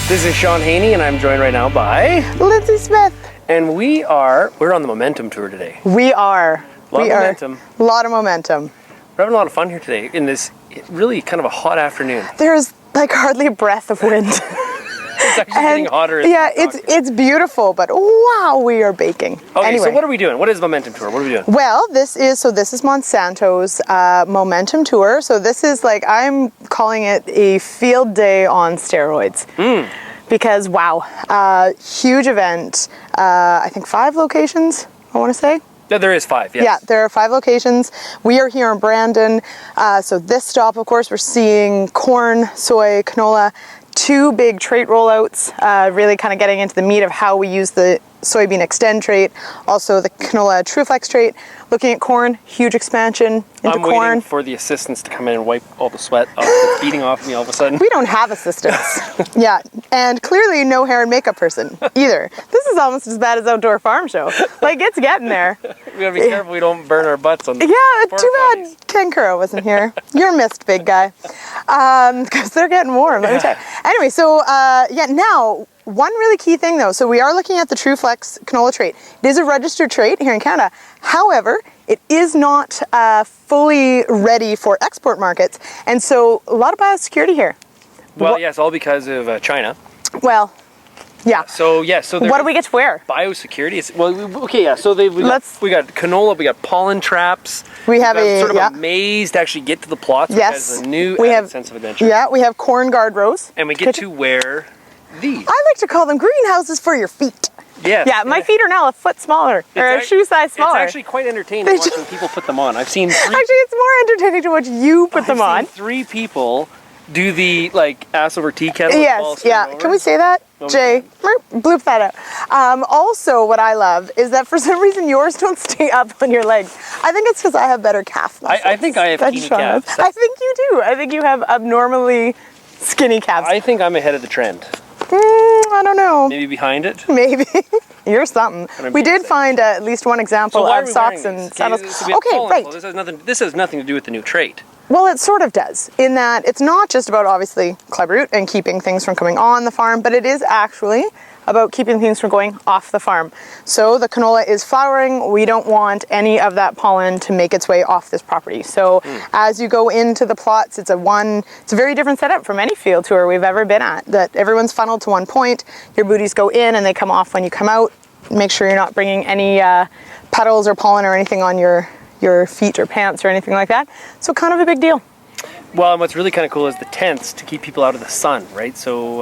This is Shaun Haney, and I'm joined right now by Lyndsey Smith. And we're on the momentum tour today. We are. A lot of momentum. A lot of momentum. We're having a lot of fun here today in this really kind of a hot afternoon. There's like hardly a breath of wind. It's actually getting hotter. Yeah, it's beautiful, but wow, we are baking. Okay, anyway. So what are we doing? What is Momentum Tour? What are we doing? Well, this is Monsanto's Momentum Tour. So this is I'm calling it a field day on steroids. Because wow, huge event. I think 5 locations, I want to say. Yeah, there is 5, yes. Yeah, there are 5 locations. We are here in Brandon. So this stop, of course, we're seeing corn, soy, canola, 2 big trait rollouts, really kind of getting into the meat of how we use the soybean extend trait, also the canola TrueFlex trait. Looking at corn, huge expansion into corn. I'm waiting for the assistants to come in and wipe all the sweat off that's beating off me all of a sudden. We don't have assistants. Yeah, and clearly no hair and makeup person either. This is almost as bad as Outdoor Farm Show. It's getting there. We gotta be careful we don't burn our butts on the too bad Ken Kuro wasn't here. You're missed, big guy. Because they're getting warm, let me tell you. Anyway, so now, one really key thing though, so we are looking at the TrueFlex canola trait. It is a registered trait here in Canada. However, it is not fully ready for export markets. And so a lot of biosecurity here. Well, yes, all because of China. Well, yeah. So what do we get to wear? Biosecurity. So we got canola, we got pollen traps. We have a maze to actually get to the plots, which has a new sense of adventure. Yeah, we have corn guard rows. And we get to wear these. I like to call them greenhouses for your feet. Yes. Yeah, my feet are now a foot smaller, or a shoe size smaller. It's actually quite entertaining watching people put them on. I've seen 3... Actually, it's more entertaining to watch you put them on. I've seen 3 people do the, ass over tea kettle. Yes, yeah. Can we say that? Jay, bloop that out. Also, what I love is that for some reason yours don't stay up on your legs. I think it's because I have better calf muscles. I think I have skinny calves. I think you do. I think you have abnormally skinny calves. I think I'm ahead of the trend. I don't know. Maybe behind it? Maybe. You're something. We did find at least one example of socks and sandals. Okay, right. Well, this has nothing to do with the new trait. Well, it sort of does, in that it's not just about obviously club root and keeping things from coming on the farm, but it is actually about keeping things from going off the farm. So the canola is flowering. We don't want any of that pollen to make its way off this property. So as you go into the plots, it's a very different setup from any field tour we've ever been at, that everyone's funneled to one point. Your booties go in and they come off when you come out. Make sure you're not bringing any petals or pollen or anything on your feet or pants or anything like that. So kind of a big deal. Well, and what's really kind of cool is the tents to keep people out of the sun, right? So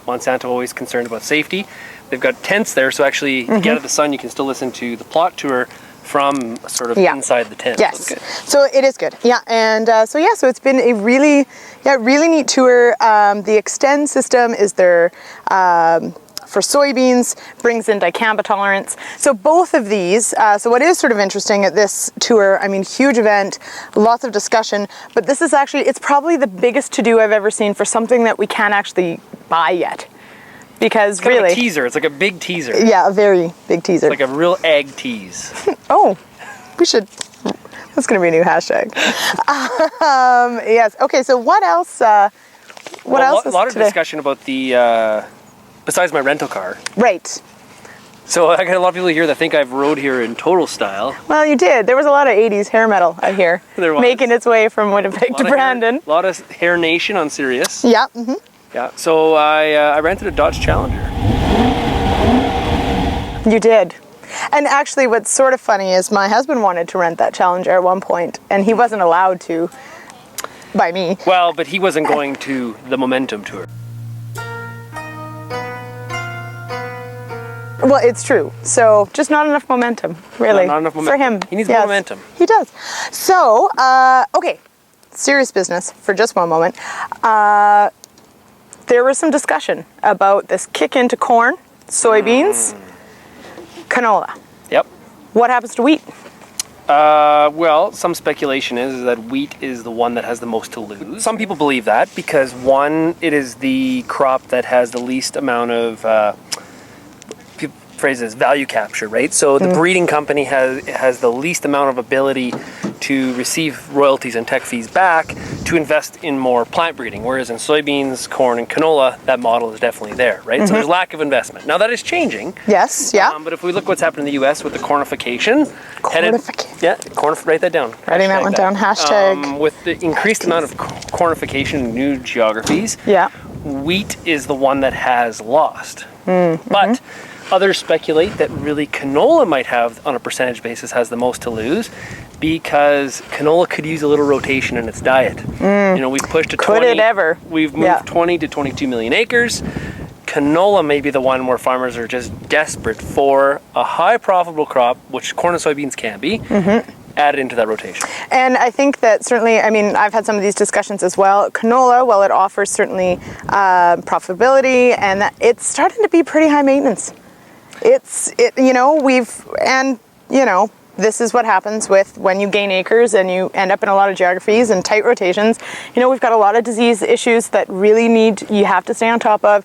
Monsanto always concerned about safety. They've got tents there, so actually to get out of the sun, you can still listen to the plot tour from sort of inside the tent. Yes, so it is good. Yeah, and so it's been a really neat tour. The Extend system is their for soybeans, brings in dicamba tolerance. So both of these, so what is sort of interesting at this tour, I mean, huge event, lots of discussion, but this is actually, it's probably the biggest to-do I've ever seen for something that we can't actually buy yet. Because it's kind of a teaser, it's like a big teaser. Yeah, a very big teaser. It's like a real egg tease. Oh, we should, that's gonna be a new hashtag. Yes, okay, so what else, what else is a lot of discussion about the, besides my rental car. Right. So I got a lot of people here that think I've rode here in total style. Well, you did. There was a lot of 80s hair metal out here. There was. Making its way from Winnipeg to Brandon. A lot of Hair Nation on Sirius. Yeah. Yeah. So I rented a Dodge Challenger. You did. And actually what's sort of funny is my husband wanted to rent that Challenger at one point, and he wasn't allowed to by me. Well, but he wasn't going to the Momentum Tour. Well, it's true. So just not enough momentum, really. Not enough momentum. For him. He needs more momentum. He does. So, okay, serious business for just one moment. There was some discussion about this kick into corn, soybeans, canola. Yep. What happens to wheat? Well, some speculation is that wheat is the one that has the most to lose. Some people believe that because, one, it is the crop that has the least amount of phrases value capture, right? So the breeding company has the least amount of ability to receive royalties and tech fees back to invest in more plant breeding, whereas in soybeans, corn, and canola, that model is definitely there, right? So there's lack of investment. Now that is changing. Yes, yeah. But if we look what's happened in the U.S. with the cornification, write that down. Writing that one down. Hashtag. With the increased amount of cornification in new geographies, wheat is the one that has lost. But others speculate that really canola might have, on a percentage basis, has the most to lose, because canola could use a little rotation in its diet. We've pushed to 20. Could it ever? We've moved 20 to 22 million acres. Canola may be the one where farmers are just desperate for a high profitable crop, which corn and soybeans can be, added into that rotation. And I think that certainly, I've had some of these discussions as well. Canola, while it offers certainly profitability, and that it's starting to be pretty high maintenance. This is what happens with when you gain acres and you end up in a lot of geographies and tight rotations. We've got a lot of disease issues that really you have to stay on top of.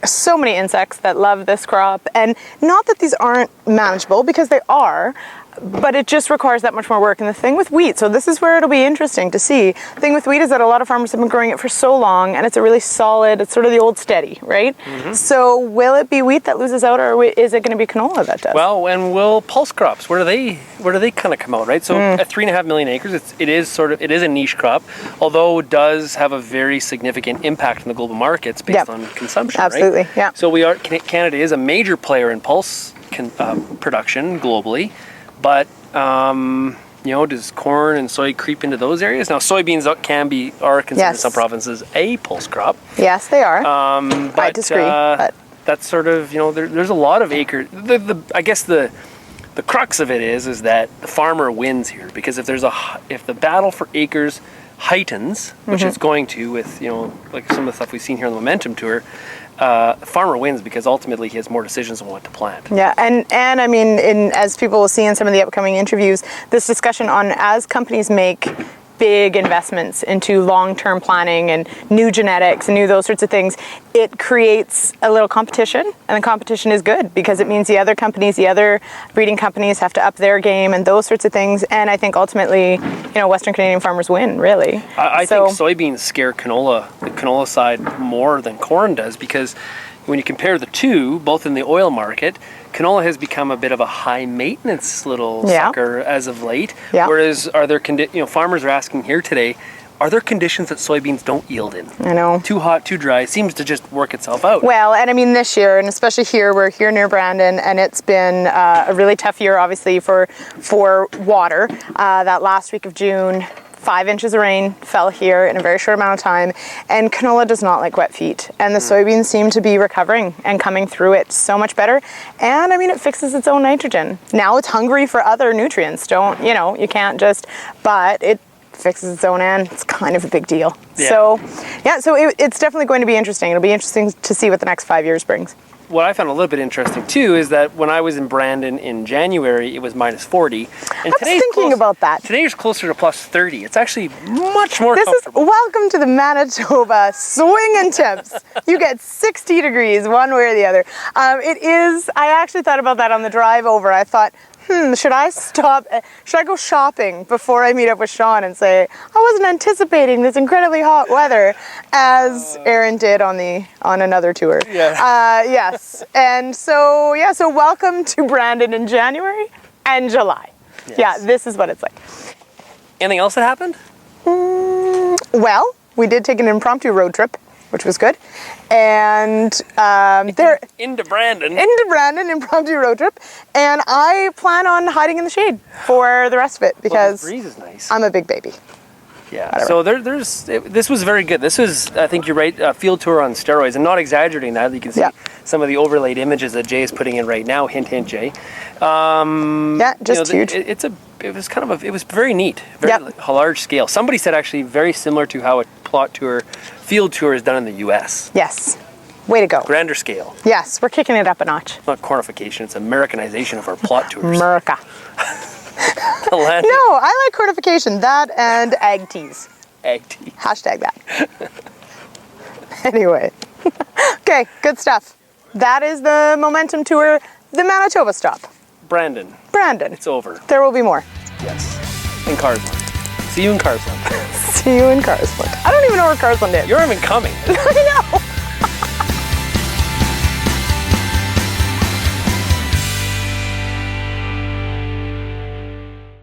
So many insects that love this crop, and not that these aren't manageable, because they are, but it just requires that much more work. And the thing with wheat, so this is where it'll be interesting to see. The thing with wheat is that a lot of farmers have been growing it for so long, and it's a really solid, it's sort of the old steady, right? So will it be wheat that loses out, or is it going to be canola that does? Well, and will pulse crops, where do they kind of come out, right? So at 3.5 million acres, it is a niche crop, although it does have a very significant impact on the global markets based on consumption, absolutely, right? yeah. So Canada is a major player in pulse production globally. But, does corn and soy creep into those areas? Now, soybeans are considered in some provinces a pulse crop. Yes, they are. I disagree. But that's sort of, there's a lot of acres. I guess the crux of it is that the farmer wins here, because if the battle for acres heightens, which it's going to with, like some of the stuff we've seen here on the Momentum Tour, farmer wins because ultimately he has more decisions on what to plant. Yeah, and as people will see in some of the upcoming interviews, this discussion on, as companies make big investments into long-term planning and new genetics and those sorts of things, it creates a little competition, and the competition is good because it means the other breeding companies have to up their game and those sorts of things. And I think ultimately, Western Canadian farmers win, really. I think soybeans scare the canola side more than corn does, because when you compare the two, both in the oil market, canola has become a bit of a high maintenance little sucker as of late. Yeah. Whereas farmers are asking here today, are there conditions that soybeans don't yield in? I know. Too hot, too dry, seems to just work itself out. Well, and this year, and especially here, we're here near Brandon, and it's been a really tough year, obviously, for water. That last week of June, 5 inches of rain fell here in a very short amount of time, and canola does not like wet feet, and the soybeans seem to be recovering and coming through it so much better. And it fixes its own nitrogen. Now it's hungry for other nutrients. You can't just, but it fixes its own end. It's kind of a big deal. Yeah. So it's definitely going to be interesting. It'll be interesting to see what the next 5 years brings. What I found a little bit interesting too is that when I was in Brandon in January, it was -40. And I was thinking about that. Today is closer to +30. It's actually much more comfortable. Welcome to the Manitoba swinging temps. You get 60 degrees one way or the other. It is. I actually thought about that on the drive over. I thought, should I go shopping before I meet up with Shaun and say, I wasn't anticipating this incredibly hot weather, as Aaron did on another tour. Yeah. Yes. And so welcome to Brandon in January and July. Yes. Yeah, this is what it's like. Anything else that happened? Well, we did take an impromptu road trip, which was good. And into Brandon, impromptu road trip, and I plan on hiding in the shade for the rest of it because the breeze is nice. I'm a big baby. Yeah. Whatever. So this was very good. This was, I think you're right, a field tour on steroids. I'm not exaggerating that. You can see some of the overlaid images that Jay is putting in right now. Hint, hint, Jay. Huge. It was very neat, very large scale. Somebody said actually very similar to how a field tour is done in the U.S. Yes. Way to go. Grander scale. Yes, we're kicking it up a notch. It's not cornification, it's Americanization of our plot tours. America. No, I like cornification. That and ag teas. Ag teas. Hashtag that. Anyway. Okay, good stuff. That is the Momentum Tour, the Manitoba stop. Brandon. Brandon. It's over. There will be more. Yes. In Carsland. See you in Carsland. See you in Carsland. I don't even know where Carsland is. You're even coming. I